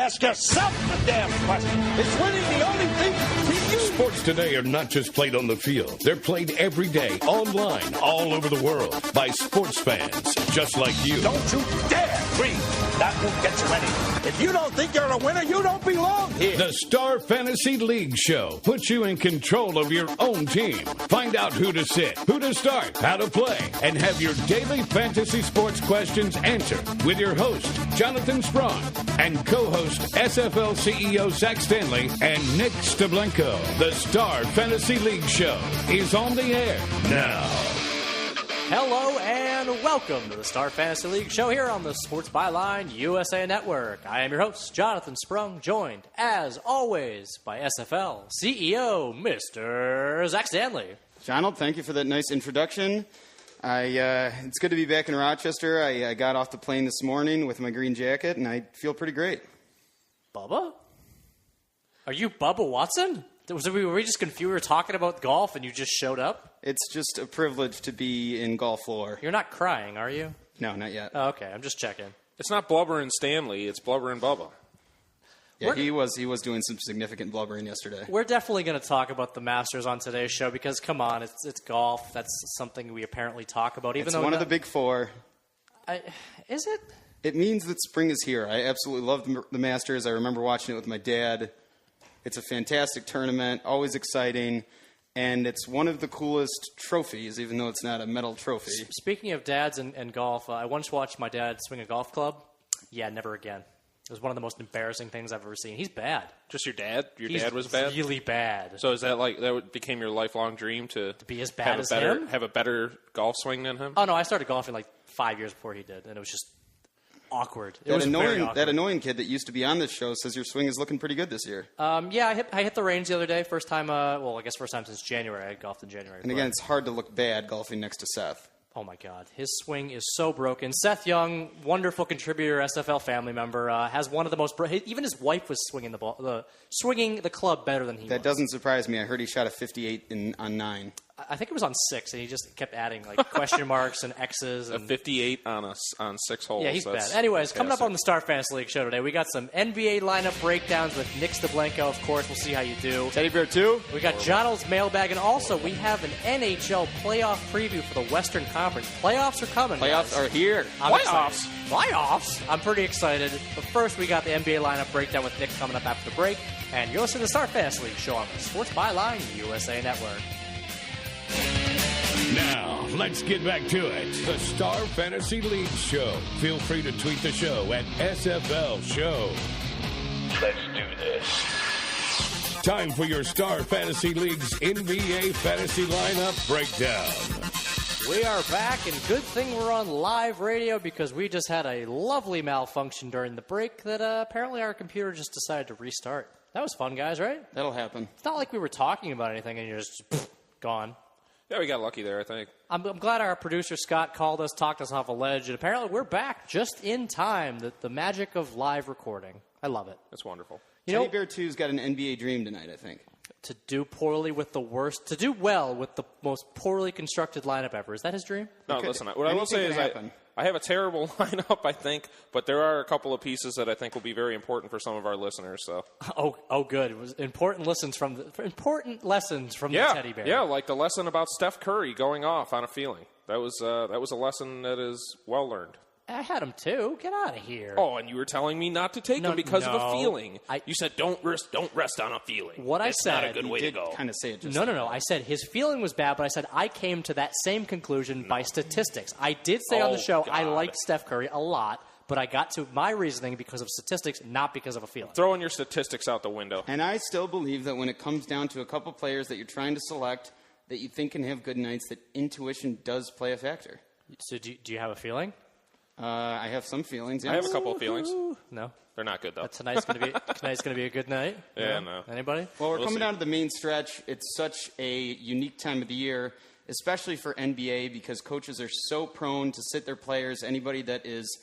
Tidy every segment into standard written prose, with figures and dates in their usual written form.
Ask yourself the damn question. Is winning the only thing to you? Sports today are not just played on the field. They're played every day, online, all over the world, by sports fans just like you. Don't you dare breathe. That won't get you anywhere. If you don't think you're a winner, you don't belong here. The Star Fantasy League Show puts you in control of your own team. Find out who to sit, who to start, how to play, and have your daily fantasy sports questions answered with your host, Jonathan Sprung, and co-host SFL CEO Zach Stanley and Nick Steblenko. The Star Fantasy League Show is on the air now. Hello and welcome to the Star Fantasy League Show here on the Sports Byline USA Network. I am your host, Jonathan Sprung, joined, as always, by SFL CEO, Mr. Zach Stanley. Donald, thank you for that nice introduction. It's good to be back in Rochester. I got off the plane this morning with my green jacket, and I feel pretty great. Bubba? Are you Bubba Watson? Were we just confused? We were talking about golf and you just showed up? It's just a privilege to be in golf lore. You're not crying, are you? No, not yet. Oh, okay, I'm just checking. It's not Blubber and Stanley, it's Blubber and Bubba. Yeah, he was doing some significant blubbering yesterday. We're definitely going to talk about the Masters on today's show because, come on, it's golf. That's something we apparently talk about. It's one of the big four. Is it? It means that spring is here. I absolutely love the Masters. I remember watching it with my dad. It's a fantastic tournament, always exciting, and it's one of the coolest trophies, even though it's not a medal trophy. Speaking of dads and golf, I once watched my dad swing a golf club. Yeah, never again. It was one of the most embarrassing things I've ever seen. He's bad. Just your dad? He's dad was bad? Really bad. So is that became your lifelong dream to be as bad as him? Have a better golf swing than him? Oh, no, I started golfing like 5 years before he did, and it was just awkward. That annoying kid that used to be on this show says your swing is looking pretty good this year. Yeah, I hit the range the other day. First time, I guess first time since January. I golfed in January. And again, it's hard to look bad golfing next to Seth. Oh, my God. His swing is so broken. Seth Young, wonderful contributor, SFL family member, has one of the most even his wife was swinging the club better than he was. That doesn't surprise me. I heard he shot a 58 on 9. I think it was on 6, and he just kept adding like question marks and X's. And a 58 on 6 holes. Yeah, he's bad. Anyways, coming up on the Star Fantasy League show today, we got some NBA lineup breakdowns with Nick Steblenko. Of course, we'll see how you do. Teddy Bear 2. We got Jonathan's mailbag, and also we have an NHL playoff preview for the Western Conference. Playoffs are coming. Playoffs are here. Playoffs. I'm pretty excited. But first, we got the NBA lineup breakdown with Nick coming up after the break, and you're listening to the Star Fantasy League show on the Sports Byline USA Network. Now, let's get back to it. The Star Fantasy League Show. Feel free to tweet the show at SFL Show. Let's do this. Time for your Star Fantasy League's NBA Fantasy Lineup Breakdown. We are back, and good thing we're on live radio because we just had a lovely malfunction during the break that apparently our computer just decided to restart. That was fun, guys, right? That'll happen. It's not like we were talking about anything and you're just gone. Yeah, we got lucky there, I think. I'm glad our producer, Scott, called us, talked us off a ledge, and apparently we're back just in time. The magic of live recording. I love it. It's wonderful. Teddy Bear 2's got an NBA dream tonight, I think. To do well with the most poorly constructed lineup ever. Is that his dream? No, listen, what I will say is I have a terrible lineup, I think, but there are a couple of pieces that I think will be very important for some of our listeners. So. Oh, good. It was important lessons from the Teddy Bear. Yeah, like the lesson about Steph Curry going off on a feeling. That was a lesson that is well learned. I had him too. Get out of here. Oh, and you were telling me not to take him because of a feeling. You said don't rest on a feeling. What I said, not a good way to go. Kind of say it. Just no. I said his feeling was bad, but I said I came to that same conclusion by statistics. I did say on the show I liked Steph Curry a lot, but I got to my reasoning because of statistics, not because of a feeling. Throwing your statistics out the window. And I still believe that when it comes down to a couple players that you're trying to select that you think can have good nights, that intuition does play a factor. So do you have a feeling? I have some feelings. Yes. I have a couple of feelings. No. They're not good, though. Tonight's going to be a good night? Yeah, no. Anybody? Well, we're coming down to the main stretch. It's such a unique time of the year, especially for NBA, because coaches are so prone to sit their players. Anybody that is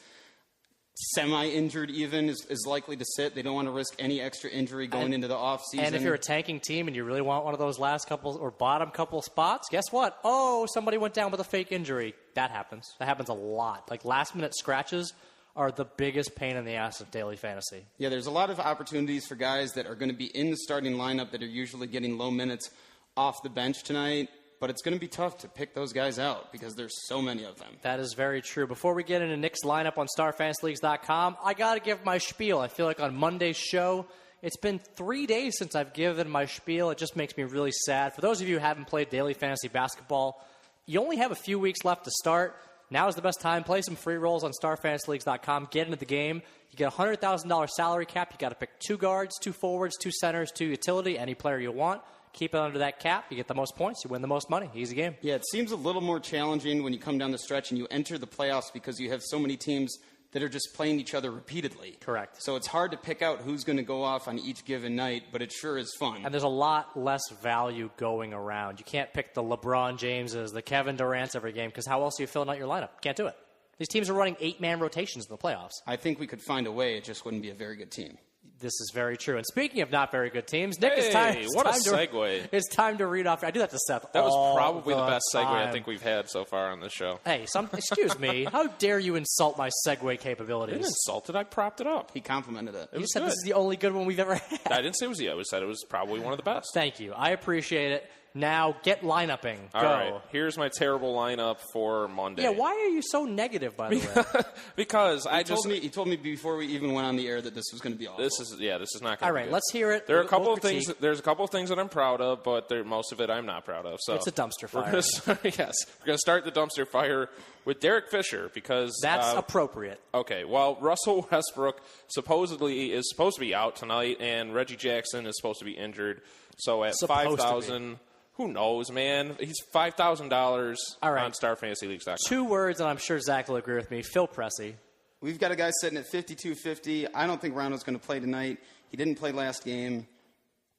semi-injured even is likely to sit. They don't want to risk any extra injury going into the offseason. And if you're a tanking team and you really want one of those last couple or bottom couple spots, guess what? Oh, somebody went down with a fake injury. That happens. That happens a lot. Like last-minute scratches are the biggest pain in the ass of daily fantasy. Yeah, there's a lot of opportunities for guys that are going to be in the starting lineup that are usually getting low minutes off the bench tonight. But it's going to be tough to pick those guys out because there's so many of them. That is very true. Before we get into Nick's lineup on StarFantasyLeagues.com, I got to give my spiel. I feel like on Monday's show, it's been 3 days since I've given my spiel. It just makes me really sad. For those of you who haven't played daily fantasy basketball, you only have a few weeks left to start. Now is the best time. Play some free rolls on StarFantasyLeagues.com. Get into the game. You get a $100,000 salary cap. You got to pick 2 guards, 2 forwards, 2 centers, 2 utility, any player you want. Keep it under that cap. You get the most points. You win the most money. Easy game. Yeah, it seems a little more challenging when you come down the stretch and you enter the playoffs because you have so many teams that are just playing each other repeatedly. Correct. So it's hard to pick out who's going to go off on each given night, but it sure is fun. And there's a lot less value going around. You can't pick the LeBron Jameses, the Kevin Durant's every game because how else are you filling out your lineup? Can't do it. These teams are running 8-man rotations in the playoffs. I think we could find a way. It just wouldn't be a very good team. This is very true. And speaking of not very good teams, Nick, it's time segue. It's time to read off. I do that to Seth. That was probably the best segue time. I think we've had so far on this show. Hey, excuse me. How dare you insult my segue capabilities? I didn't insult it. I propped it up. He complimented it. You said good. This is the only good one we've ever had. I didn't say it was the. I said it was probably one of the best. Thank you. I appreciate it. Now, get lineupping. Go. All right. Here's my terrible lineup for Monday. Yeah, why are you so negative, by the way? Because he told me before we even went on the air that this was going to be awful. This is not going to be good. All right, let's hear it. There are a couple of things. There's a couple of things that I'm proud of, but most of it I'm not proud of. So it's a dumpster fire. We're going to start the dumpster fire with Derek Fisher because that's appropriate. Okay, well, Russell Westbrook supposedly is supposed to be out tonight, and Reggie Jackson is supposed to be injured. So at $5,000. Who knows, man? He's $5,000 on StarFantasyLeagues.com. 2 words, and I'm sure Zach will agree with me. Phil Pressey. We've got a guy sitting at 5,250. I don't think Rondo's going to play tonight. He didn't play last game.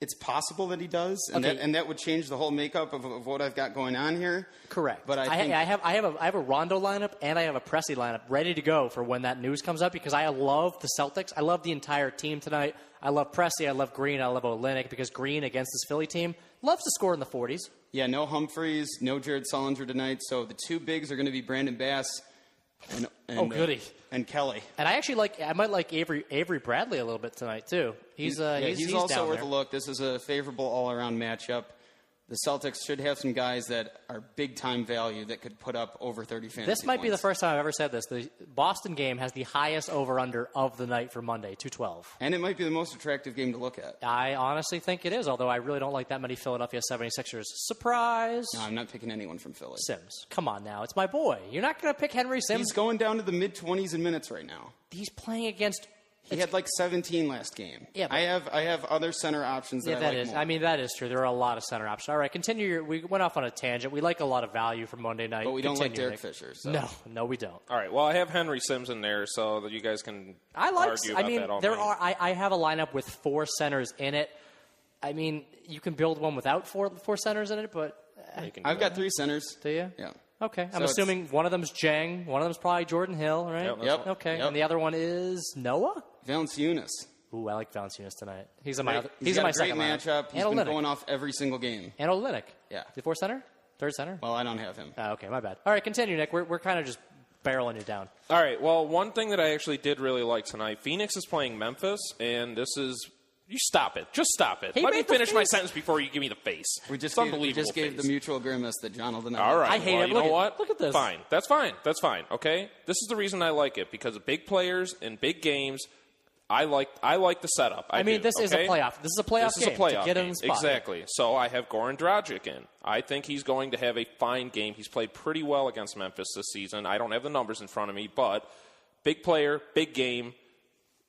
It's possible that he does, and that would change the whole makeup of what I've got going on here. Correct. But I have a Rondo lineup and I have a Pressey lineup ready to go for when that news comes up because I love the Celtics. I love the entire team tonight. I love Pressey. I love Green. I love Olynyk because Green against this Philly team loves to score in the 40s. Yeah, no Humphreys, no Jared Sullinger tonight. So the 2 bigs are going to be Brandon Bass and Kelly. And I might like Avery Bradley a little bit tonight too. He's also worth a look. This is a favorable all-around matchup. The Celtics should have some guys that are big-time value that could put up over 30 fantasy This might points. be the first time I've ever said this. The Boston game has the highest over-under of the night for Monday, 212. And it might be the most attractive game to look at. I honestly think it is, although I really don't like that many Philadelphia 76ers. Surprise! No, I'm not picking anyone from Philly. Sims. Come on now. It's my boy. You're not going to pick Henry Sims? He's going down to the mid-20s in minutes right now. He's playing against... He had like 17 last game. Yeah, I have other center options that I like more. I mean, that is true. There are a lot of center options. All right, continue. We went off on a tangent. We like a lot of value for Monday night. But we don't like Derek Fisher. So. No, we don't. All right, well, I have Henry Sims in there so that you guys can argue about that all night. I have a lineup with 4 centers in it. I mean, you can build one without four centers in it, but... I've got 3 centers. Do you? Yeah. Okay, I'm assuming one of them's Jang, one of them's probably Jordan Hill, right? Yep. Okay, Yep. And the other one is Noah? Valanciunas. Ooh, I like Valanciunas tonight. He's got my a great second matchup. He's been going off every single game. And Olynyk. Yeah. The 4th center? 3rd center? Well, I don't have him. Okay, my bad. All right, continue, Nick. We're kind of just barreling you down. All right, well, one thing that I actually did really like tonight, Phoenix is playing Memphis, and this is... You stop it. Just stop it. Let me finish my sentence before you give me the face. We just gave the mutual grimace that Jonathan. All right. I hate it. You know what? Look at this. Fine. That's fine. Okay? This is the reason I like it, because of big players in big games, I like the setup. This is a playoff. This is a playoff game. This is a playoff to get game. in the spot. Exactly. So I have Goran Dragic in. I think he's going to have a fine game. He's played pretty well against Memphis this season. I don't have the numbers in front of me, but big player, big game.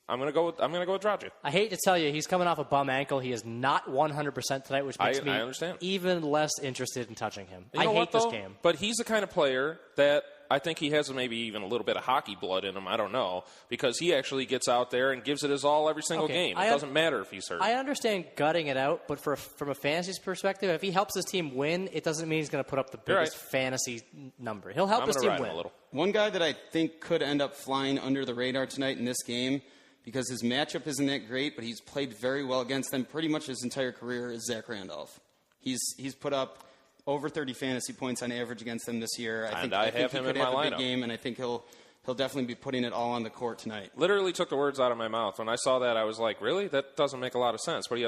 I'm gonna go with Dragic. I hate to tell you, he's coming off a bum ankle. He is not 100% tonight, which makes me even less interested in touching him. I hate this game. But he's the kind of player that I think he has maybe even a little bit of hockey blood in him. I don't know, because he actually gets out there and gives it his all every single game. It doesn't matter if he's hurt. I understand gutting it out, but from a fantasy perspective, if he helps his team win, it doesn't mean he's going to put up the biggest fantasy number. He'll help his team win. A little. One guy that I think could end up flying under the radar tonight in this game, because his matchup isn't that great, but he's played very well against them pretty much his entire career, is Zach Randolph. He's put up over 30 fantasy points on average against them this year. I think him he could in my have a lineup. big game, and I think he'll he'll definitely be putting it all on the court tonight. Literally took the words out of my mouth. When I saw that, I was like, really? That doesn't make a lot of sense. But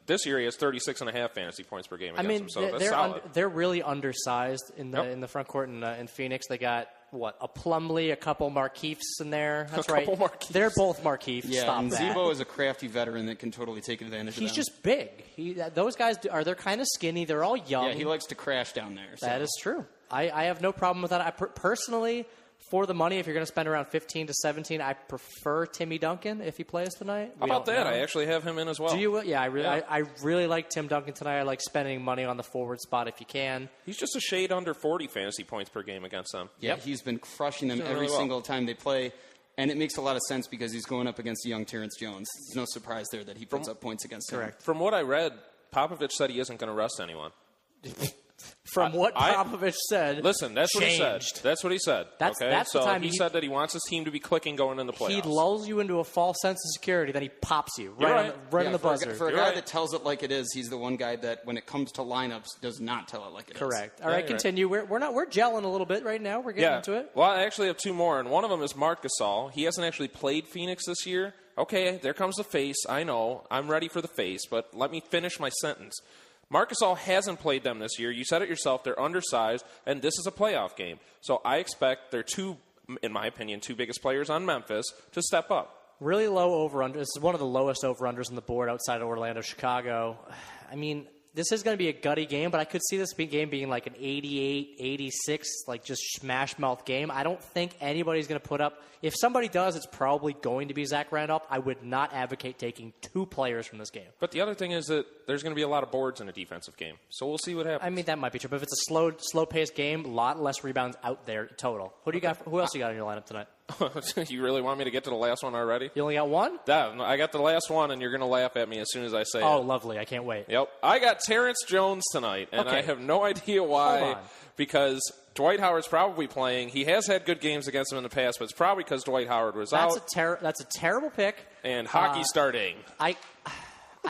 this year he has 36.5 fantasy points per game against him, so that's solid. They're really undersized in the front court in Phoenix. They got, a Plumlee, a couple Markeefs in there. That's right. They're both Markeefs. Yeah, Stop and that. Zebo is a crafty veteran that can totally take advantage of them. He's just big. Those guys, they're kind of skinny. They're all young. Yeah, he likes to crash down there. So. That is true. I have no problem with that. I personally, for the money, if you're going to spend around 15 to 17, I prefer Timmy Duncan if he plays tonight. How about that? I actually have him in as well. Do you? Yeah, I really like Tim Duncan tonight. I like spending money on the forward spot if you can. He's just a shade under 40 fantasy points per game against them. Yeah, he's been crushing them every single time they play. And it makes a lot of sense because he's going up against young Terrence Jones. There's no surprise there that he puts up points against him. Correct. From what I read, Popovich said he isn't going to rest anyone. From what Popovich said, listen, that's changed. what he said. That's what he said. That's so the time he said that he wants his team to be clicking going into the playoffs. He lulls you into a false sense of security, then he pops you right on the buzzer. For a guy that tells it like it is, he's the one guy that, when it comes to lineups, does not tell it like it is. Correct. All right, continue. We're gelling a little bit right now. We're getting into it. Well, I actually have two more, and one of them is Marc Gasol. He hasn't actually played Phoenix this year. Okay, there comes the face. I know. I'm ready for the face, but let me finish my sentence. Marc Gasol hasn't played them this year. You said it yourself. They're undersized, and this is a playoff game. So I expect their in my opinion, two biggest players on Memphis to step up. Really low over-under. This is one of the lowest over-unders on the board outside of Orlando, Chicago. I mean, this is going to be a gutty game, but I could see this game being like an 88, 86, like just smash-mouth game. I don't think anybody's going to put up. If somebody does, it's probably going to be Zach Randolph. I would not advocate taking two players from this game. But the other thing is that there's going to be a lot of boards in a defensive game, so we'll see what happens. I mean, that might be true, but if it's a slow-paced game, a lot less rebounds out there total. Who else you got in your lineup tonight? You really want me to get to the last one already? You only got one? I got the last one, and you're going to laugh at me as soon as I say it. Oh, lovely. I can't wait. Yep. I got Terrence Jones tonight, and I have no idea why, because Dwight Howard's probably playing. He has had good games against him in the past, but it's probably because Dwight Howard was out. That's a terrible pick. And hockey starting. I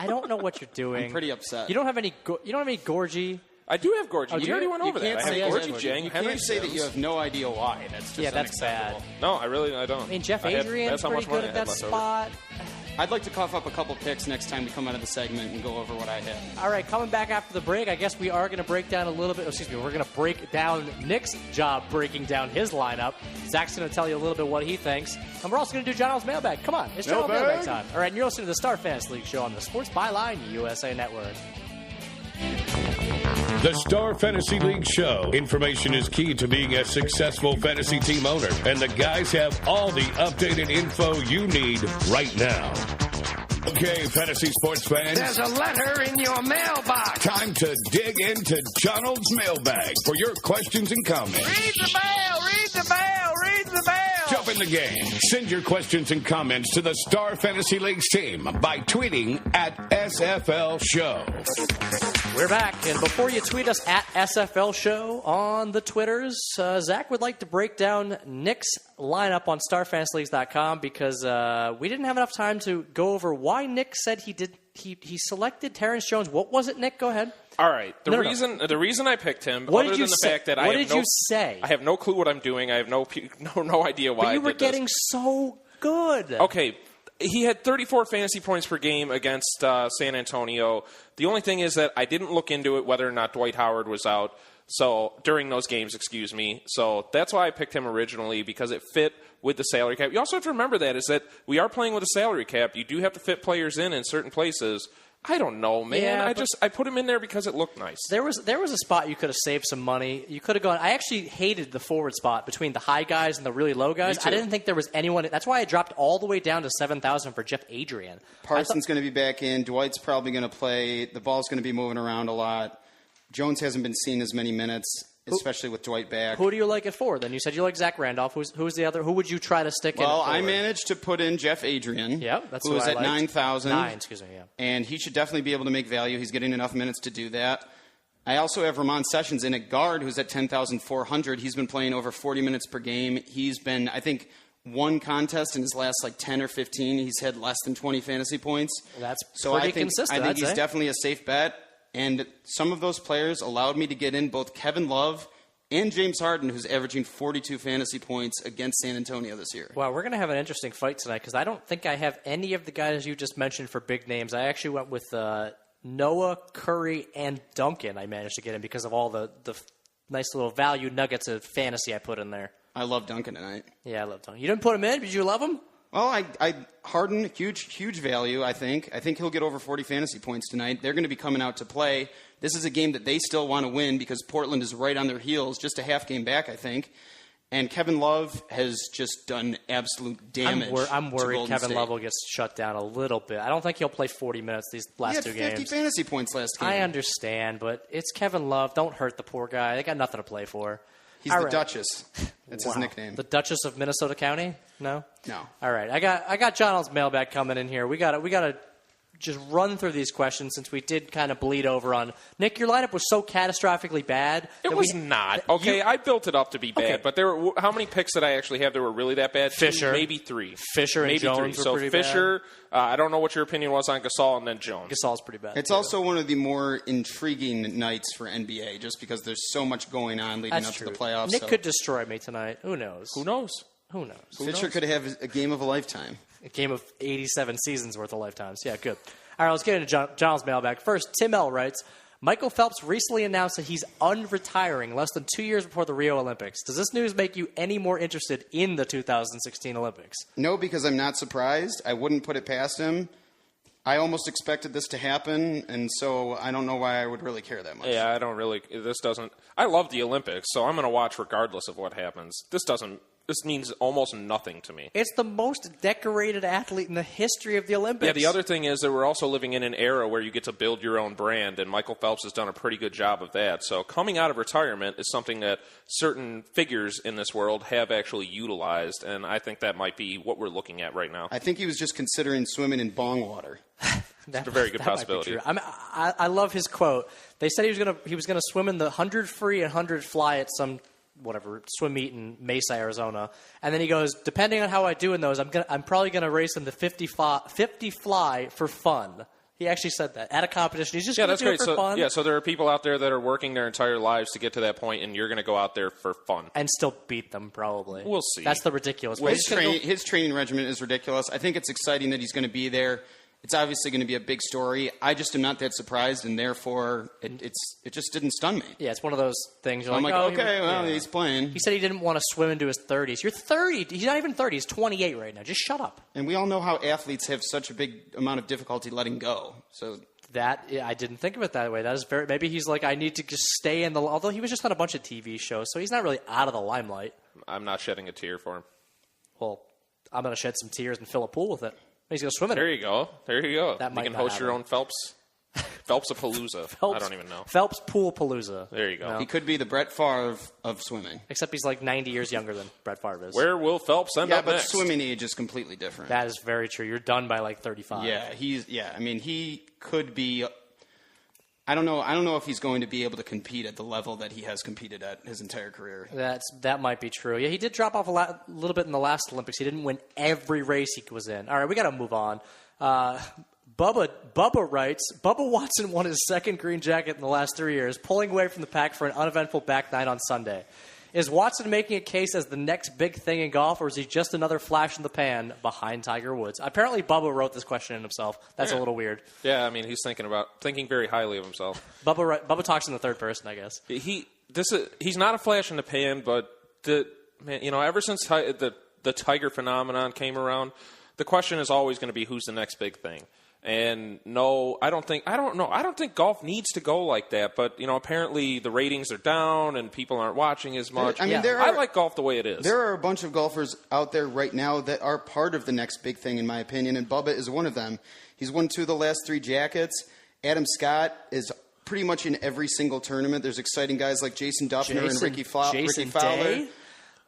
don't know what you're doing. I'm pretty upset. You don't have any Gorgie. I do have Gorgie. You already went over that. I have Gorgie, Jang, You Henry can't say that you have no idea why. That's just that's bad. No, I don't. I mean, Jeff Adrian's pretty good at that spot. I'd like to cough up a couple picks next time we come out of the segment and go over what I had. All right, coming back after the break, I guess we are going to break down a little bit. We're going to break down Nick's job breaking down his lineup. Zach's going to tell you a little bit what he thinks. And we're also going to do John L's mailbag. Come on, it's John L's mailbag time. All right, and you're listening to the Star Fantasy League show on the Sports Byline USA Network. The Star Fantasy League Show. Information is key to being a successful fantasy team owner, and the guys have all the updated info you need right now. Okay, fantasy sports fans. There's a letter in your mailbox. Time to dig into Donald's mailbag for your questions and comments. Read the mail, read the mail, read the mail. Jump in the game. Send your questions and comments to the Star Fantasy League's team by tweeting at SFL Show. We're back, and before you tweet us at SFL Show on the Twitters, Zach would like to break down Nick's lineup on StarFantasyLeagues.com because we didn't have enough time to go over why Nick said he selected Terrence Jones. What was it, Nick? Go ahead. All right. The reason I picked him, what other did you than the say? fact that what I did have you say? I have no clue what I'm doing. I have no idea why. But you were I did this. getting so good. Okay. He had 34 fantasy points per game against San Antonio. The only thing is that I didn't look into it whether or not Dwight Howard was out. So during those games, excuse me. So that's why I picked him originally, because it fit with the salary cap. You also have to remember that we are playing with a salary cap. You do have to fit players in certain places. I don't know, man. Yeah, I put him in there because it looked nice. There was a spot you could have saved some money. You could have gone. I actually hated the forward spot between the high guys and the really low guys. I didn't think there was anyone. That's why I dropped all the way down to 7,000 for Jeff Adrian. Parsons going to be back in. Dwight's probably going to play. The ball's going to be moving around a lot. Jones hasn't been seeing as many minutes, especially with Dwight back. Who do you like it for? Then you said you like Zach Randolph. Who's the other? Who would you try to stick in? Well, I managed to put in Jeff Adrian. Yeah, that's who was at 9,000. Excuse me. Yeah, and he should definitely be able to make value. He's getting enough minutes to do that. I also have Ramon Sessions in at guard, who's at 10,400. He's been playing over 40 minutes per game. He's been, I think, one contest in his last 10 or 15. He's had less than 20 fantasy points. That's so pretty I think, consistent. I think he's definitely a safe bet. And some of those players allowed me to get in both Kevin Love and James Harden, who's averaging 42 fantasy points against San Antonio this year. Well, we're going to have an interesting fight tonight because I don't think I have any of the guys you just mentioned for big names. I actually went with Noah, Curry, and Duncan. I managed to get in because of all the nice little value nuggets of fantasy I put in there. I love Duncan tonight. Yeah, I love Duncan. You didn't put him in? Did you love him? Well, Harden, huge value, I think. I think he'll get over 40 fantasy points tonight. They're going to be coming out to play. This is a game that they still want to win because Portland is right on their heels, just a half game back, I think. And Kevin Love has just done absolute damage. I'm worried Kevin State. Love will get shut down a little bit. I don't think he'll play 40 minutes these last two games. He had 50 fantasy points last game. I understand, but it's Kevin Love. Don't hurt the poor guy. They got nothing to play for. He's the Duchess. That's his nickname. The Duchess of Minnesota County? No? No. All right. I got John's mailbag coming in here. We got to just run through these questions since we did kind of bleed over on Nick. Your lineup was so catastrophically bad. It was not. Okay, I built it up to be bad, but there were how many picks did I actually have that were really that bad? Fisher, 2, maybe 3. Fisher and maybe Jones 3. were pretty Fisher, bad. I don't know what your opinion was on Gasol and then Jones. Gasol's pretty bad. It's too. also one of the more intriguing nights for NBA, just because there's so much going on leading up to the playoffs. Nick could destroy me tonight. Who knows? Who knows? Fisher could have a game of a lifetime. A game of 87 seasons worth of lifetimes. Yeah, good. All right, let's get into John's mailbag. First, Tim L. writes, Michael Phelps recently announced that he's unretiring less than 2 years before the Rio Olympics. Does this news make you any more interested in the 2016 Olympics? No, because I'm not surprised. I wouldn't put it past him. I almost expected this to happen, and so I don't know why I would really care that much. Yeah, I don't really. I love the Olympics, so I'm going to watch regardless of what happens. This means almost nothing to me. It's the most decorated athlete in the history of the Olympics. Yeah, the other thing is that we're also living in an era where you get to build your own brand, and Michael Phelps has done a pretty good job of that. So coming out of retirement is something that certain figures in this world have actually utilized, and I think that might be what we're looking at right now. I think he was just considering swimming in bong water. That's a very good possibility. I love his quote. They said he was gonna swim in the 100 free and 100 fly at some swim meet in Mesa, Arizona, and then he goes, depending on how I do in those, I'm probably gonna race in the 50 fly for fun. He actually said that at a competition. He's just gonna do it for fun. Yeah, so there are people out there that are working their entire lives to get to that point, and you're gonna go out there for fun and still beat them. Probably. We'll see. That's the ridiculous. Well, his training regimen is ridiculous. I think it's exciting that he's going to be there. It's obviously going to be a big story. I just am not that surprised, and therefore it just didn't stun me. Yeah, it's one of those things. I'm like, okay, he's playing. He said he didn't want to swim into his 30s. You're 30. He's not even 30. He's 28 right now. Just shut up. And we all know how athletes have such a big amount of difficulty letting go. So I didn't think of it that way. That is maybe he's like, I need to just stay in the. Although he was just on a bunch of TV shows, so he's not really out of the limelight. I'm not shedding a tear for him. Well, I'm going to shed some tears and fill a pool with it. He's going to swim in it. There you go. That you can host your own Phelps-a-palooza. I don't even know. Phelps Pool Palooza. There you go. He could be the Brett Favre of swimming. Except he's like 90 years younger than Brett Favre is. Where will Phelps end up next? Yeah, but swimming age is completely different. That is very true. You're done by like 35. Yeah, I mean, he could be. I don't know if he's going to be able to compete at the level that he has competed at his entire career. That might be true. Yeah, he did drop off a little bit in the last Olympics. He didn't win every race he was in. All right, we got to move on. Bubba writes, Bubba Watson won his second green jacket in the last 3 years, pulling away from the pack for an uneventful back nine on Sunday. Is Watson making a case as the next big thing in golf, or is he just another flash in the pan behind Tiger Woods? Apparently, Bubba wrote this question in himself. That's a little weird. Yeah, I mean, he's thinking very highly of himself. Bubba talks in the third person, I guess. He's not a flash in the pan, but ever since the Tiger phenomenon came around, the question is always going to be who's the next big thing. And no, I don't think golf needs to go like that. But apparently the ratings are down and people aren't watching as much. I like golf the way it is. There are a bunch of golfers out there right now that are part of the next big thing, in my opinion, and Bubba is one of them. He's won 2 of the last 3 jackets. Adam Scott is pretty much in every single tournament. There's exciting guys like Jason Duffner and Ricky Fowler. Day?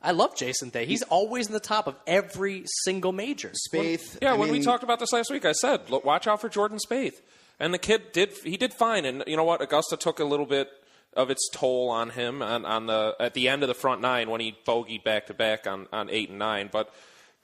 I love Jason Day. He's always in the top of every single major. Spieth. When we talked about this last week, I said, look, watch out for Jordan Spieth. And the kid did fine. And you know what? Augusta took a little bit of its toll on him at the end of the front nine when he bogeyed back-to-back on 8 and 9. But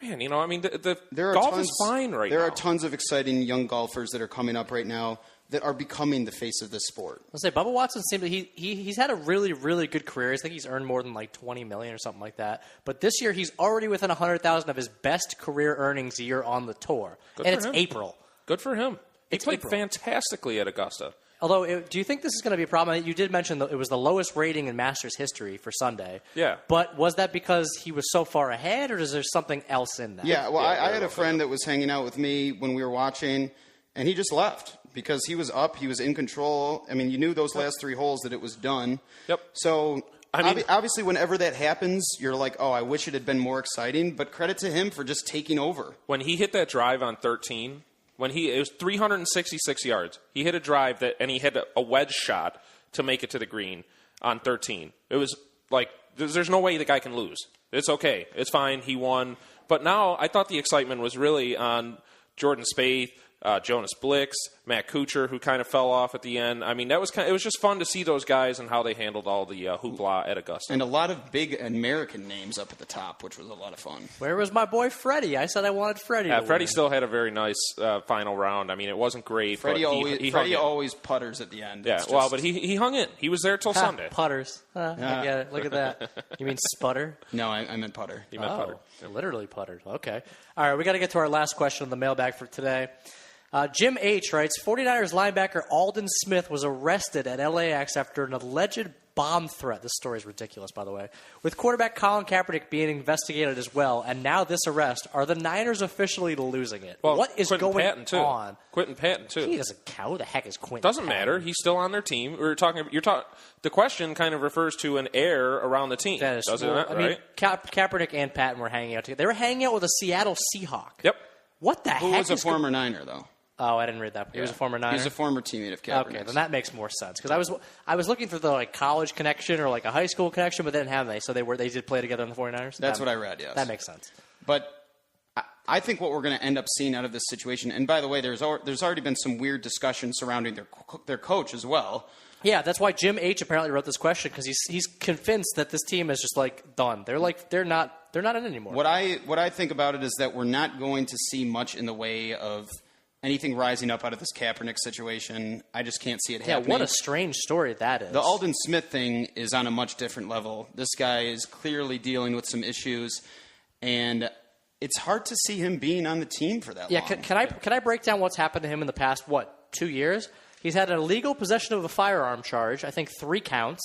Man, I mean, the there are golf tons, is fine right now. There are tons of exciting young golfers that are coming up right now that are becoming the face of this sport. I'll say Bubba Watson seems like he's had a really, really good career. I think he's earned more than like $20 million or something like that. But this year he's already within $100,000 of his best career earnings year on the tour. Good and for it's him. April. Good for him. He It's played April. fantastically at Augusta. Although, do you think this is going to be a problem? You did mention that it was the lowest rating in Masters history for Sunday. Yeah. But was that because he was so far ahead, or is there something else in that? Yeah, well, Yeah, I had a friend that was hanging out with me when we were watching, and he just left because he was up, he was in control. I mean, you knew those last 3 holes that it was done. Yep. So, I mean- obviously, whenever that happens, you're like, oh, I wish it had been more exciting, but credit to him for just taking over. When he hit that drive on 13, it was 366 yards. He hit a drive and he hit a wedge shot to make it to the green on 13. It was like, there's no way the guy can lose. It's okay. It's fine. He won. But now I thought the excitement was really on Jordan Spieth, Jonas Blix, Matt Kuchar, who kind of fell off at the end. I mean, it was just fun to see those guys and how they handled all the hoopla at Augusta. And a lot of big American names up at the top, which was a lot of fun. Where was my boy Freddie? I said I wanted Freddie to Freddie win. still had a very nice final round. I mean, it wasn't great, Freddie but he hung Freddie in. always putters at the end. Yeah, It's well, just- but he hung in. He was there till Ha, Sunday. Putters. I get it. Look at that. You mean sputter? No, I meant putter. He meant putter. Literally puttered. Okay. All right, we got to get to our last question on the mailbag for today. Jim H. writes, 49ers linebacker Aldon Smith was arrested at LAX after an alleged bomb threat. This story is ridiculous, by the way. With quarterback Colin Kaepernick being investigated as well, and now this arrest, are the Niners officially losing it? Well, what is Quentin going Patton, too. on? Quentin Patton, too. He doesn't count. Who the heck is Quentin Doesn't Patton? matter. He's still on their team. The question kind of refers to an heir around the team. That is, doesn't well, it? I mean, Right? Kaepernick and Patton were hanging out together. They were hanging out with a Seattle Seahawk. Yep. What the Who heck was a is former Niner, though? Oh, I didn't read that. He was a former Niner? He was a former teammate of Kaepernick. Okay, then that makes more sense because I was looking for the college connection or like a high school connection, but they didn't have any, so they did play together in the 49ers. That's what I read. Yes, That makes sense. But I think what we're going to end up seeing out of this situation, and by the way, there's already been some weird discussion surrounding their coach as well. Yeah, that's why Jim H apparently wrote this question because he's convinced that this team is just like done. They're not in it anymore. What I think about it is that we're not going to see much in the way of anything rising up out of this Kaepernick situation. I just can't see it happening. What a strange story that is. The Aldon Smith thing is on a much different level. This guy is clearly dealing with some issues, and it's hard to see him being on the team for that long. Can I break down what's happened to him in the past 2 years? He's had an illegal possession of a firearm charge, I think 3 counts.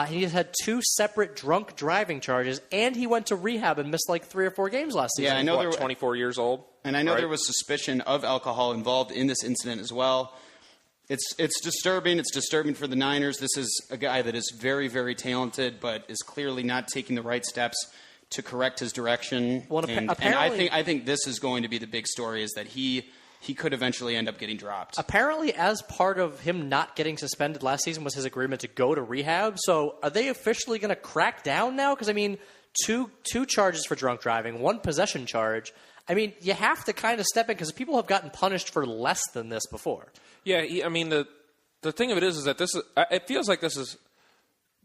He has had 2 separate drunk driving charges, and he went to rehab and missed like 3 or 4 games last season. Yeah, I know there 24 years old. And I know right? there was suspicion of alcohol involved in this incident as well. It's disturbing. It's disturbing for the Niners. This is a guy that is very, very talented, but is clearly not taking the right steps to correct his direction. Well, and I think this is going to be the big story, is that he could eventually end up getting dropped. Apparently, as part of him not getting suspended last season was his agreement to go to rehab. So are they officially going to crack down now? Because, I mean, two charges for drunk driving, 1 possession charge. I mean, you have to kind of step in because people have gotten punished for less than this before. Yeah, I mean, the thing of it is that it feels like this is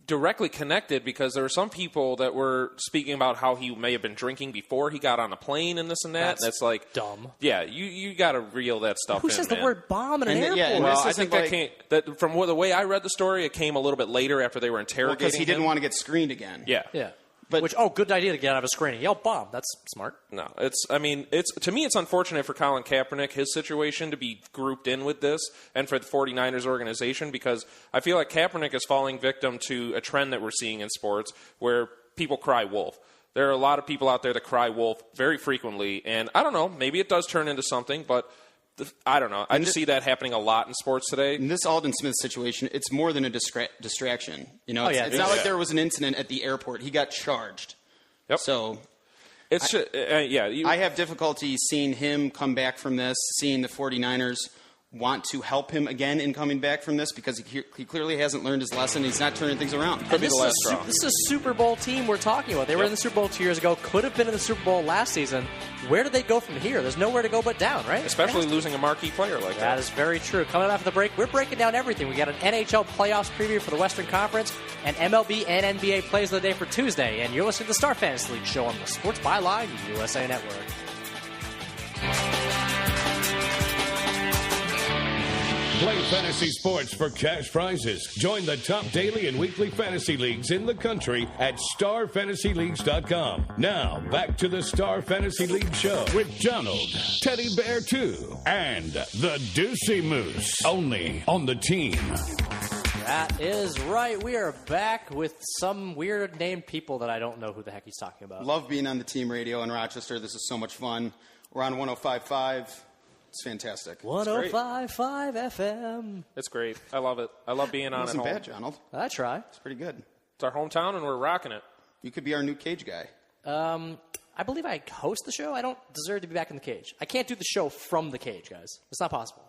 directly connected because there were some people that were speaking about how he may have been drinking before he got on a plane and this and that. That's like dumb. Yeah, you got to reel that stuff in. Who says man. the word bomb in an airport? yeah, and Well, this I isn't think from the way I read the story, it came a little bit later after they were interrogating because he didn't him. want to get screened again. Yeah. Yeah. But- good idea to get out of a screening. Yell bomb. That's smart. No, to me, it's unfortunate for Colin Kaepernick, his situation, to be grouped in with this, and for the 49ers organization, because I feel like Kaepernick is falling victim to a trend that we're seeing in sports where people cry wolf. There are a lot of people out there that cry wolf very frequently, and I don't know, maybe it does turn into something, but I don't know. I just see that happening a lot in sports today. In this Aldon Smith situation, it's more than a distraction. You know, it's not like there was an incident at the airport. He got charged. Yep. So It's I have difficulty seeing him come back from this, seeing the 49ers want to help him again in coming back from this because he clearly hasn't learned his lesson. He's not turning things around. Could be the last straw. This is a Super Bowl team we're talking about. They were in the Super Bowl 2 years ago, could have been in the Super Bowl last season. Where do they go from here? There's nowhere to go but down, right? Especially losing a marquee player like that. That is very true. Coming up after the break, we're breaking down everything. We got an NHL playoffs preview for the Western Conference, and MLB and NBA plays of the day for Tuesday. And you're listening to the Star Fantasy League show on the Sports Byline USA Network. Play fantasy sports for cash prizes. Join the top daily and weekly fantasy leagues in the country at starfantasyleagues.com. Now, back to the Star Fantasy League show with Donald, Teddy Bear 2, and the Deucey Moose. Only on the team. That is right. We are back with some weird named people that I don't know who the heck he's talking about. Love being on the team radio in Rochester. This is so much fun. We're on 105.5. It's fantastic. 105.5 FM. It's great. I love it. I love being on It at home. wasn't bad, Donald. I try. It's pretty good. It's our hometown, and we're rocking it. You could be our new cage guy. I believe I host the show. I don't deserve to be back in the cage. I can't do the show from the cage, guys. It's not possible.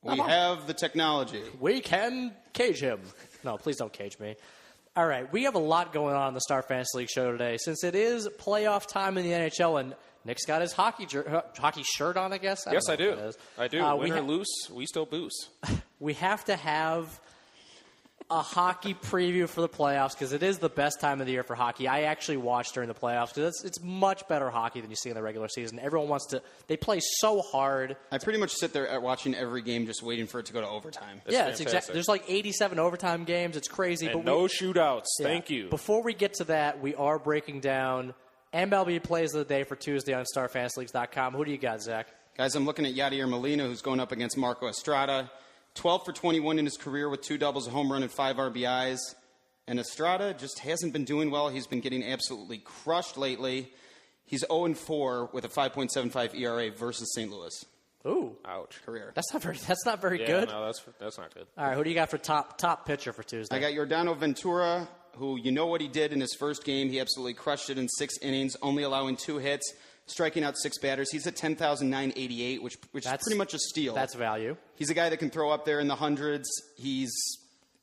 We have the technology. We can cage him. No, please don't cage me. All right, we have a lot going on in the Star Fantasy League show today. Since it is playoff time in the NHL, and Nick's got his hockey shirt on, I guess. Yes, I do. I do. Win or lose, we still boost. We have to have a hockey preview for the playoffs because it is the best time of the year for hockey. I actually watch during the playoffs because it's much better hockey than you see in the regular season. Everyone wants to – they play so hard. I pretty much sit there watching every game just waiting for it to go to overtime. It's exactly. There's like 87 overtime games. It's crazy. And no shootouts. Yeah. Thank you. Before we get to that, we are breaking down MLB plays of the day for Tuesday on StarFantasyLeagues.com. Who do you got, Zach? Guys, I'm looking at Yadier Molina, who's going up against Marco Estrada. 12 for 21 in his career with 2 doubles, a home run, and 5 RBIs. And Estrada just hasn't been doing well. He's been getting absolutely crushed lately. He's 0-4 with a 5.75 ERA versus St. Louis. Ooh. Ouch. Career. That's not very good. No, that's not good. All right, who do you got for top pitcher for Tuesday? I got Yordano Ventura, who you know what he did in his first game. He absolutely crushed it in 6 innings, only allowing 2 hits, striking out 6 batters. He's at 10,988, which is pretty much a steal. That's value. He's a guy that can throw up there in the hundreds. He's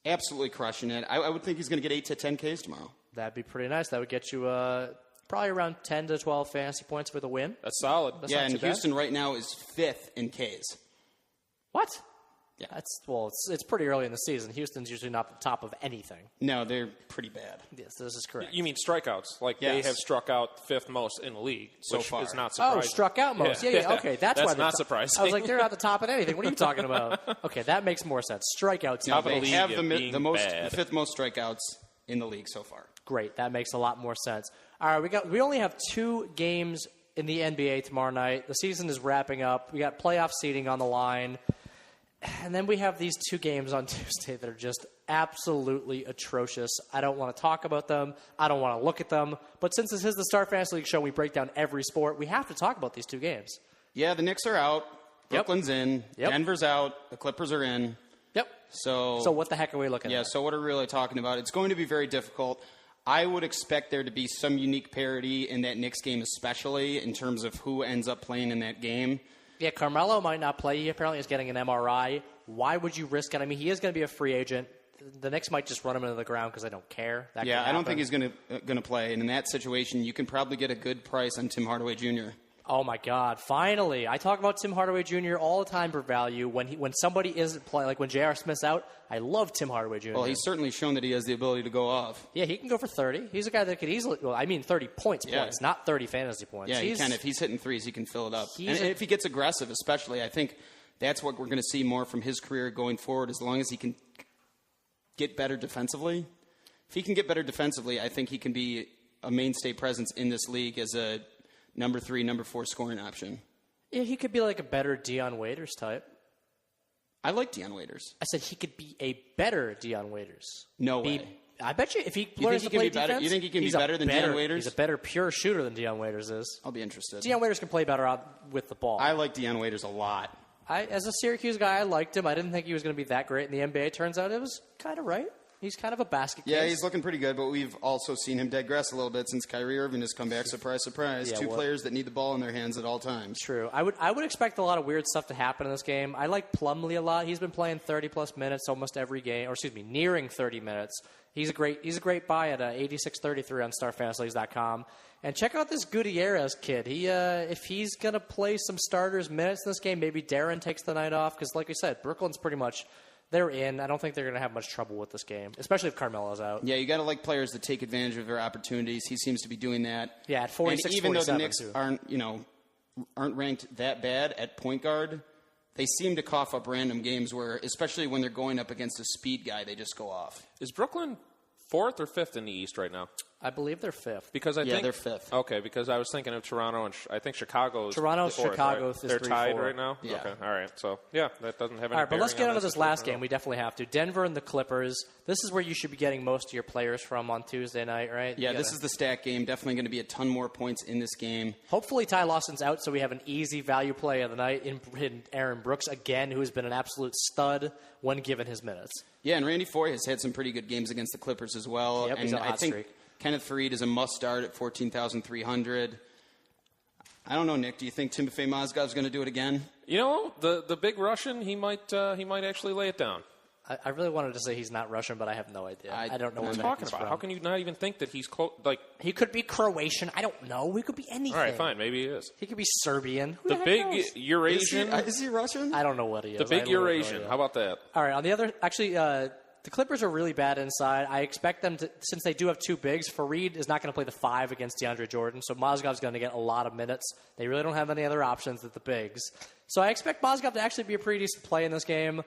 absolutely crushing it. I would think he's going to get 8 to 10 Ks tomorrow. That'd be pretty nice. That would get you probably around 10 to 12 fantasy points for the win. That's solid. That's and Houston right now is 5th in Ks. What? Yeah. It's pretty early in the season. Houston's usually not the top of anything. No, they're pretty bad. Yes, this is correct. You mean strikeouts? Like they have struck out 5th most in the league so far. Is not surprising. Oh, struck out most. Yeah. Okay, that's why not surprising. I was like, they're not the top of anything. What are you talking about? Okay, that makes more sense. Strikeouts. No, they have the 5th most strikeouts in the league so far. Great, that makes a lot more sense. All right, we only have 2 games in the NBA tomorrow night. The season is wrapping up. We got playoff seeding on the line. And then we have these 2 games on Tuesday that are just absolutely atrocious. I don't want to talk about them. I don't want to look at them. But since this is the Star Fantasy League show, we break down every sport. We have to talk about these 2 games. Yeah, the Knicks are out. Brooklyn's in. Yep. Denver's out. The Clippers are in. Yep. So what the heck are we looking at? Yeah, so what are we really talking about? It's going to be very difficult. I would expect there to be some unique parity in that Knicks game, especially in terms of who ends up playing in that game. Yeah, Carmelo might not play. He apparently is getting an MRI. Why would you risk it? I mean, he is going to be a free agent. The Knicks might just run him into the ground because they don't care. I don't think he's going to play. And in that situation, you can probably get a good price on Tim Hardaway Jr. Oh, my God. Finally. I talk about Tim Hardaway Jr. all the time for value. When somebody isn't playing, like when J.R. Smith's out, I love Tim Hardaway Jr. Well, he's certainly shown that he has the ability to go off. Yeah, he can go for 30. He's a guy that could easily, 30 points, not 30 fantasy points. Yeah, he can. If he's hitting threes, he can fill it up. And if he gets aggressive, especially, I think that's what we're going to see more from his career going forward, as long as he can get better defensively. If he can get better defensively, I think he can be a mainstay presence in this league as a number 3, number 4 scoring option. Yeah, he could be like a better Dion Waiters type. I like Dion Waiters. I said he could be a better Dion Waiters. No way. I bet you if he learns to play defense, you think he can be better than Dion Waiters? He's a better pure shooter than Dion Waiters is. I'll be interested. Dion Waiters can play better out with the ball. I like Dion Waiters a lot. As a Syracuse guy, I liked him. I didn't think he was going to be that great in the NBA. Turns out it was kind of right. He's kind of a basket case. Yeah, he's looking pretty good, but we've also seen him digress a little bit since Kyrie Irving has come back. Surprise, surprise. Two players that need the ball in their hands at all times. True. I would expect a lot of weird stuff to happen in this game. I like Plumlee a lot. He's been playing 30-plus minutes almost every game, or excuse me, nearing 30 minutes. He's a great buy at 86.33 on StarFantasyLeagues.com. And check out this Gutierrez kid. If he's going to play some starters minutes in this game, maybe Darren takes the night off. Because like we said, Brooklyn's pretty much, they're in. I don't think they're going to have much trouble with this game, especially if Carmelo's out. Yeah, you got to like players that take advantage of their opportunities. He seems to be doing that. Yeah, at 46, and even though the Knicks too. aren't ranked that bad at point guard, they seem to cough up random games where, especially when they're going up against a speed guy, they just go off. Is Brooklyn 4th or 5th in the East right now? I believe they're 5th. Because I think they're 5th. Okay, because I was thinking of Toronto and I think Chicago's Toronto's 4th, Chicago's right? is They're 3-4. tied right now. Yeah. Okay, all right. So yeah, that doesn't have any. All right, but let's get bearing into on this last game. We definitely have to. Denver and the Clippers. This is where you should be getting most of your players from on Tuesday night, right? Yeah, this is the stack game. Definitely going to be a ton more points in this game. Hopefully Ty Lawson's out, so we have an easy value play of the night in Aaron Brooks again, who has been an absolute stud when given his minutes. Yeah, and Randy Foye has had some pretty good games against the Clippers as well. Yep, and he's on a hot I think streak. Kenneth Faried is a must-start at 14,300. I don't know, Nick. Do you think Timofey Mozgov's going to do it again? You know, the big Russian, he might actually lay it down. I really wanted to say he's not Russian, but I have no idea. I don't know What where are you the heck talking he's about? from. How can you not even think that he's close? Like, He could be Croatian. I don't know. He could be anything. all right, fine, maybe he is. He could be Serbian. Who The heck big knows? Eurasian. Is he Russian? I don't know what he is. The big I literally have no Eurasian. idea. How about that? All right, on the other, actually, the Clippers are really bad inside. I expect them to, since they do have two bigs, Faried is not going to play the 5 against DeAndre Jordan, so Mozgov's going to get a lot of minutes. They really don't have any other options at the bigs. So I expect Mozgov to actually be a pretty decent play in this game.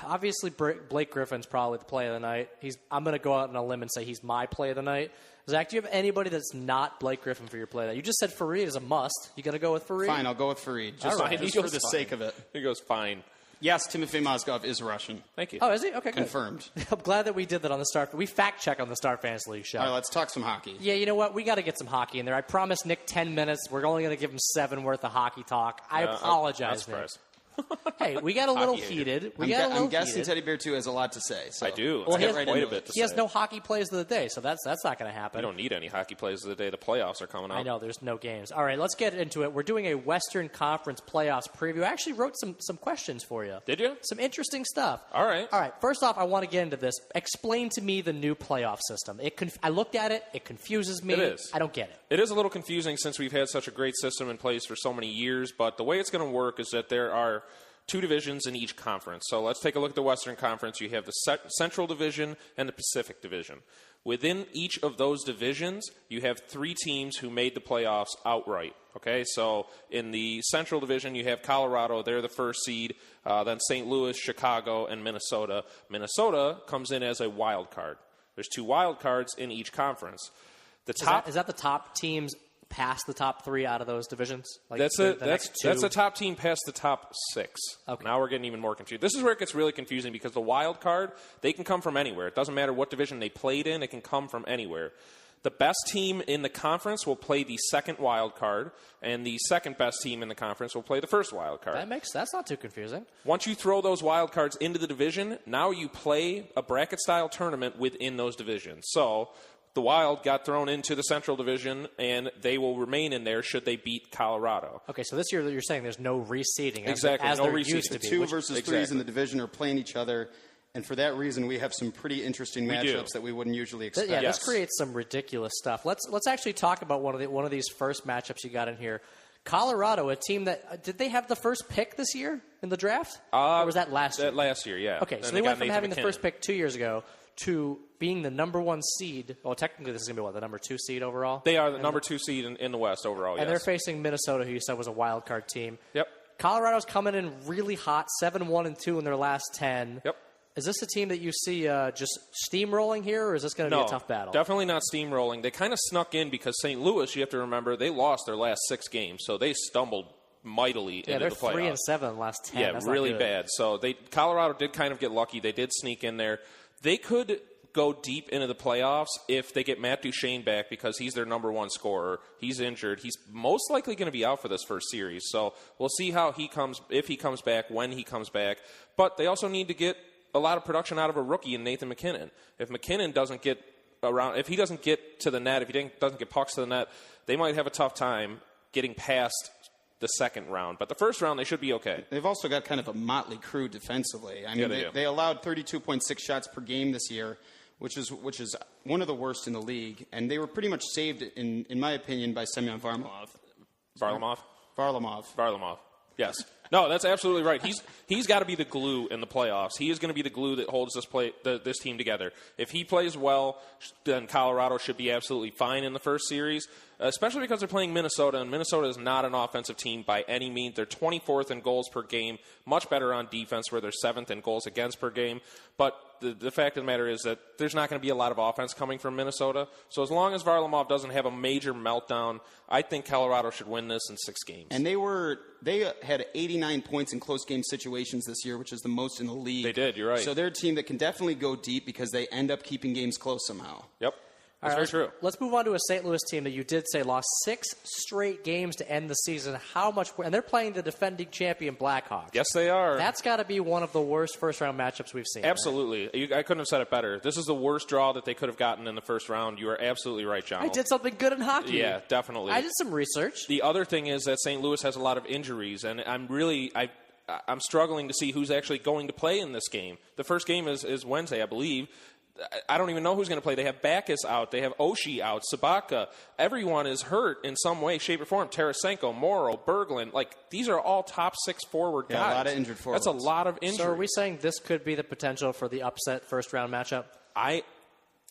Obviously, Blake Griffin's probably the play of the night. I'm going to go out on a limb and say he's my play of the night. Zach, do you have anybody that's not Blake Griffin for your play of the night? You just said Faried is a must. You going to go with Faried? Fine, I'll go with Faried. Just, All right. just for the sake of it. He goes fine. Yes, Timofey Mozgov is Russian. Thank you. Oh, is he? Okay, good. Confirmed. I'm glad that we did that on the Star. We fact check on the Star Fantasy League show. All right, let's talk some hockey. Yeah, you know what? We got to get some hockey in there. I promised Nick 10 minutes. We're only going to give him 7 worth of hockey talk. I apologize, Not Nick. surprised. Hey, we got a little Hockey heated. I'm guessing Teddy Bear 2 has a lot to say. So I do. Well, I he have has- quite a bit to He has say. no hockey plays of the day, so that's not going to happen. I don't need any hockey plays of the day. The playoffs are coming up. I know there's no games. All right, let's get into it. We're doing a Western Conference playoffs preview. I actually wrote some questions for you. Did you? Some interesting stuff. All right. All right. First off, I want to get into this. Explain to me the new playoff system. I looked at it. It confuses me. It is. I don't get it. It is a little confusing since we've had such a great system in place for so many years, but the way it's going to work is that there are 2 divisions in each conference. So let's take a look at the Western Conference. You have the Central Division and the Pacific Division. Within each of those divisions, you have 3 teams who made the playoffs outright. Okay, so in the Central Division, you have Colorado. They're the first seed. Then St. Louis, Chicago, and Minnesota. Minnesota comes in as a wild card. There's 2 wild cards in each conference. Is that the top teams past the top 3 out of those divisions? Like That's the top team past the top 6. Okay. Now we're getting even more confused. This is where it gets really confusing because the wild card, they can come from anywhere. It doesn't matter what division they played in. It can come from anywhere. The best team in the conference will play the second wild card, and the second best team in the conference will play the first wild card. That's not too confusing. Once you throw those wild cards into the division, now you play a bracket-style tournament within those divisions. So the Wild got thrown into the Central Division, and they will remain in there should they beat Colorado. Okay, so this year you're saying there's no reseeding. Exactly, as no there reseeding. used to be. 2 versus 3s in the division are playing each other. And for that reason, we have some pretty interesting matchups that we wouldn't usually expect. Yeah, Yes. this creates some ridiculous stuff. Let's actually talk about one of these first matchups you got in here. Colorado, a team that did they have the first pick this year in the draft, or was that last year? Last year, yeah. Okay, so they went from having the first pick 2 years ago to being the number 1 seed. Well, technically, this is going to be the number 2 seed overall. They are the number 2 seed in the West overall. And they're facing Minnesota, who you said was a wild card team. Yep. Colorado's coming in really hot, 7-1-2 in their last 10. Yep. Is this a team that you see just steamrolling here, or is this going to be a tough battle? Definitely not steamrolling. They kind of snuck in because St. Louis, you have to remember, they lost their last 6 games, so they stumbled mightily into the playoffs. Yeah, they're 3-7 in the last 10. Yeah, That's really not good. bad. So Colorado did kind of get lucky. They did sneak in there. They could go deep into the playoffs if they get Matt Duchene back because he's their number 1 scorer. He's injured. He's most likely going to be out for this first series. So we'll see how he comes, if he comes back, when he comes back. But they also need to get a lot of production out of a rookie in Nathan McKinnon. If McKinnon doesn't get around, if he doesn't get to the net, if he doesn't get pucks to the net, they might have a tough time getting past the second round. But the first round, they should be okay. They've also got kind of a motley crew defensively. I mean, they allowed 32.6 shots per game this year, which is one of the worst in the league. And they were pretty much saved, in my opinion, by Semyon Varlamov. Varlamov. Yes. No, that's absolutely right. He's got to be the glue in the playoffs. He is going to be the glue that holds this team together. If he plays well, then Colorado should be absolutely fine in the first series, especially because they're playing Minnesota, and Minnesota is not an offensive team by any means. They're 24th in goals per game, much better on defense, where they're 7th in goals against per game. But the fact of the matter is that there's not going to be a lot of offense coming from Minnesota. So as long as Varlamov doesn't have a major meltdown, I think Colorado should win this in 6 games. And they had 89 points in close game situations this year, which is the most in the league. They did, you're right. So they're a team that can definitely go deep because they end up keeping games close somehow. Yep. That's very true. Let's move on to a St. Louis team that you did say lost 6 straight games to end the season. And they're playing the defending champion Blackhawks. Yes, they are. That's got to be one of the worst first-round matchups we've seen. Absolutely. Right? I couldn't have said it better. This is the worst draw that they could have gotten in the first round. You are absolutely right, John. I did something good in hockey. Yeah, definitely. I did some research. The other thing is that St. Louis has a lot of injuries, and I'm struggling to see who's actually going to play in this game. The first game is Wednesday, I believe. I don't even know who's going to play. They have Backus out. They have Oshie out. Sabaka. Everyone is hurt in some way, shape, or form. Tarasenko, Morrow, Berglund. These are all top 6 forward guys. A lot of injured forwards. That's a lot of injuries. So are we saying this could be the potential for the upset first-round matchup? I'm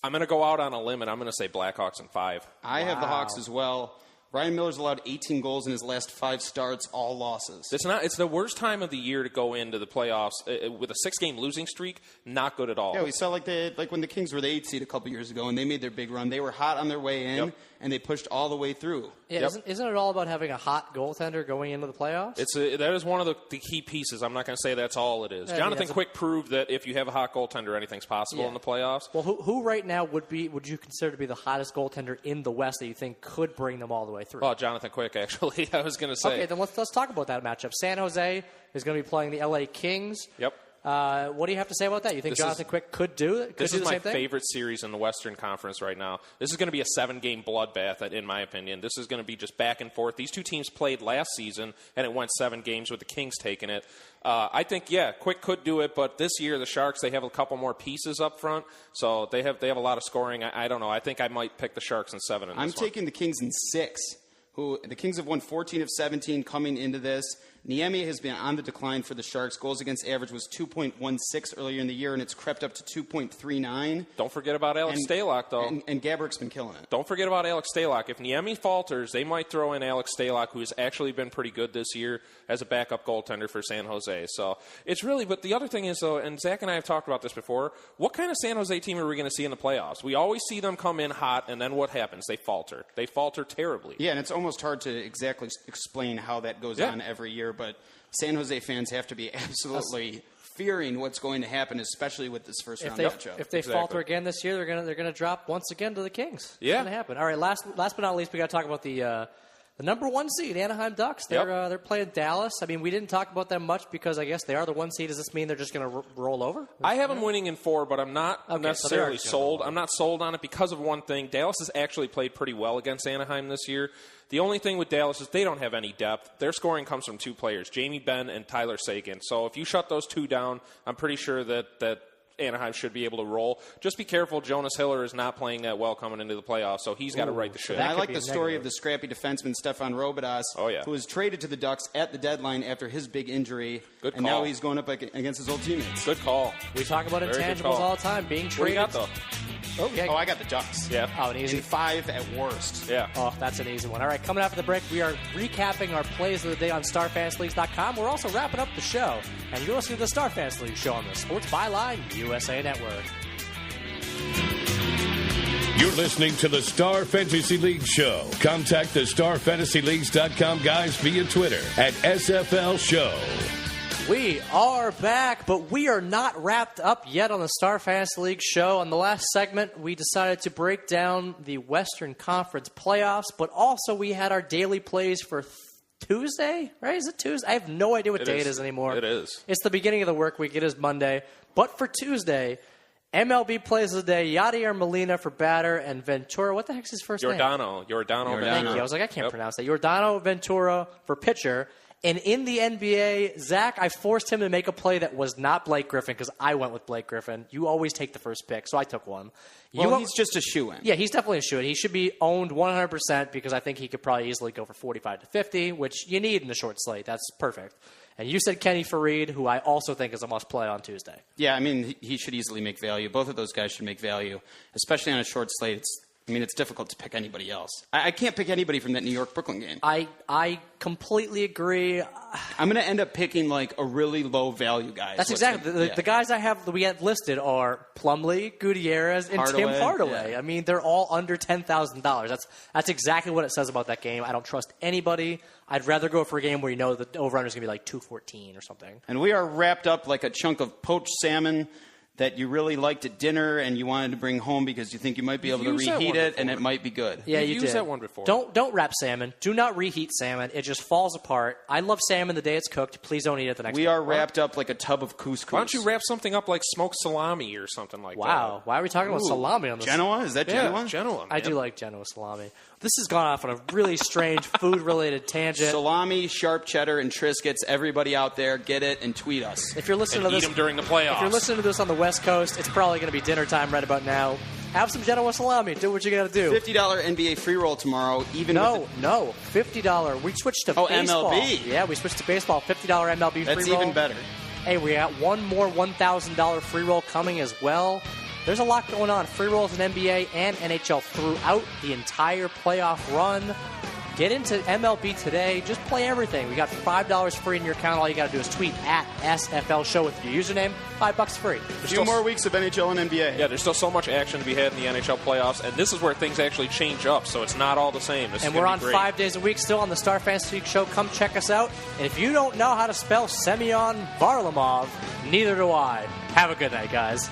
going to go out on a limb, and I'm going to say Blackhawks in 5. I have the Hawks as well. Ryan Miller's allowed 18 goals in his last 5 starts, all losses. It's the worst time of the year to go into the playoffs with a 6-game losing streak. Not good at all. Yeah, we saw like when the Kings were the 8th seed a couple years ago and they made their big run. They were hot on their way in, and they pushed all the way through. Yeah, isn't it all about having a hot goaltender going into the playoffs? That is one of the key pieces. I'm not going to say that's all it is. Jonathan Quick proved that if you have a hot goaltender, anything's possible in the playoffs. Well, who right now would you consider to be the hottest goaltender in the West that you think could bring them all the way through? Oh, Jonathan Quick, actually, I was going to say. Okay, then let's talk about that matchup. San Jose is going to be playing the LA Kings. Yep. What do you have to say about that? You think Jonathan Quick could do it? This is my favorite series in the Western Conference right now. This is going to be a 7-game bloodbath, in my opinion. This is going to be just back and forth. These two teams played last season, and it went 7 games with the Kings taking it. I think, Quick could do it, but this year the Sharks, they have a couple more pieces up front, so they have a lot of scoring. I don't know. I think I might pick the Sharks in 7 in this I'm taking the Kings in 6. The Kings have won 14 of 17 coming into this. Niemi has been on the decline for the Sharks. Goals against average was 2.16 earlier in the year, and it's crept up to 2.39. Don't forget about Alex Stalock, though. And Gabrick's been killing it. Don't forget about Alex Stalock. If Niemi falters, they might throw in Alex Stalock, who has actually been pretty good this year as a backup goaltender for San Jose. So it's really, but the other thing is, though, and Zach and I have talked about this before, what kind of San Jose team are we going to see in the playoffs? We always see them come in hot, and then what happens? They falter. They falter terribly. Yeah, and it's almost hard to exactly explain how that goes on every year, but San Jose fans have to be absolutely fearing what's going to happen, especially with this first-round matchup. If they falter again this year, they're going to drop once again to the Kings. Yeah. It's going to happen. All right, last but not least, we got to talk about the number 1 seed, Anaheim Ducks. They're playing Dallas. I mean, we didn't talk about them much because I guess they are the 1 seed. Does this mean they're just going to roll over? I have them winning in 4, but I'm not necessarily sold. I'm not sold on it because of one thing. Dallas has actually played pretty well against Anaheim this year. The only thing with Dallas is they don't have any depth. Their scoring comes from 2 players, Jamie Benn and Tyler Seguin. So if you shut those 2 down, I'm pretty sure that Anaheim should be able to roll. Just be careful. Jonas Hiller is not playing that well coming into the playoffs, so he's got to right the ship. I like the story of the scrappy defenseman Stefan Robidas, who was traded to the Ducks at the deadline after his big injury. Good call. And now he's going up against his old teammates. Good call. We talk about intangibles all the time, being traded. What do you got, though? I got the Ducks. Yeah. Oh, an easy. In 5 at worst. Yeah. Oh, that's an easy one. All right, coming after the break, we are recapping our plays of the day on StarFantasyLeagues.com. We're also wrapping up the show, and you're listening to the Star Fantasy League show on the Sports Byline USA Network. You're listening to the Star Fantasy League show. Contact the StarFantasyLeagues.com guys via Twitter at SFL Show. We are back, but we are not wrapped up yet on the Star Fantasy League show. On the last segment, we decided to break down the Western Conference playoffs, but also we had our daily plays for Tuesday, right? Is it Tuesday? I have no idea what day it is anymore. It is. It's the beginning of the work week. It is Monday. But for Tuesday, MLB plays the day. Yadier Molina for batter and Ventura. What the heck's his first name? Giordano. Thank you. I was like, I can't pronounce that. Giordano Ventura for pitcher. And in the NBA, Zach, I forced him to make a play that was not Blake Griffin because I went with Blake Griffin. You always take the first pick, so I took one. Well, he's just a shoo-in. Yeah, he's definitely a shoo-in. He should be owned 100% because I think he could probably easily go for 45 to 50, which you need in a short slate. That's perfect. And you said Kenny Farid, who I also think is a must-play on Tuesday. Yeah, I mean, he should easily make value. Both of those guys should make value, especially on a short slate. It's difficult to pick anybody else. I can't pick anybody from that New York-Brooklyn game. I completely agree. I'm going to end up picking, a really low-value guy. That's exactly. The guys that we have listed are Plumlee, Gutierrez, and Tim Hardaway. Yeah. I mean, they're all under $10,000. That's exactly what it says about that game. I don't trust anybody. I'd rather go for a game where you know the over-under is going to be like 214 or something. And we are wrapped up like a chunk of poached salmon that you really liked at dinner and you wanted to bring home because you think you might be able to reheat it and it might be good. Yeah, You've you used did. that one before. Don't wrap salmon. Do not reheat salmon. It just falls apart. I love salmon the day it's cooked. Please don't eat it the next day. We are wrapped up like a tub of couscous. Why don't you wrap something up like smoked salami or something like that? Wow. Why are we talking about salami on this? Genoa? Is that Genoa? Yeah, Genoa. I do like Genoa salami. This has gone off on a really strange food-related tangent. Salami, sharp cheddar, and Triscuits. Everybody out there, get it and tweet us. If you're listening And to eat this them during the playoffs. If you're listening to this on the West Coast, it's probably going to be dinner time right about now. Have some Genoa salami. Do what you got to do. $50 NBA free roll tomorrow. No, $50. We switched to baseball. MLB. Yeah, we switched to baseball. $50 MLB free roll. That's even better. Hey, we got one more $1,000 free roll coming as well. There's a lot going on. Free rolls in NBA and NHL throughout the entire playoff run. Get into MLB today. Just play everything. We got $5 free in your account. All you got to do is tweet at SFL Show with your username. $5 free. A few more weeks of NHL and NBA. Yeah, there's still so much action to be had in the NHL playoffs, and this is where things actually change up, so it's not all the same. And we're on 5 days a week still on the Star Fantasy League Show. Come check us out. And if you don't know how to spell Semyon Varlamov, neither do I. Have a good night, guys.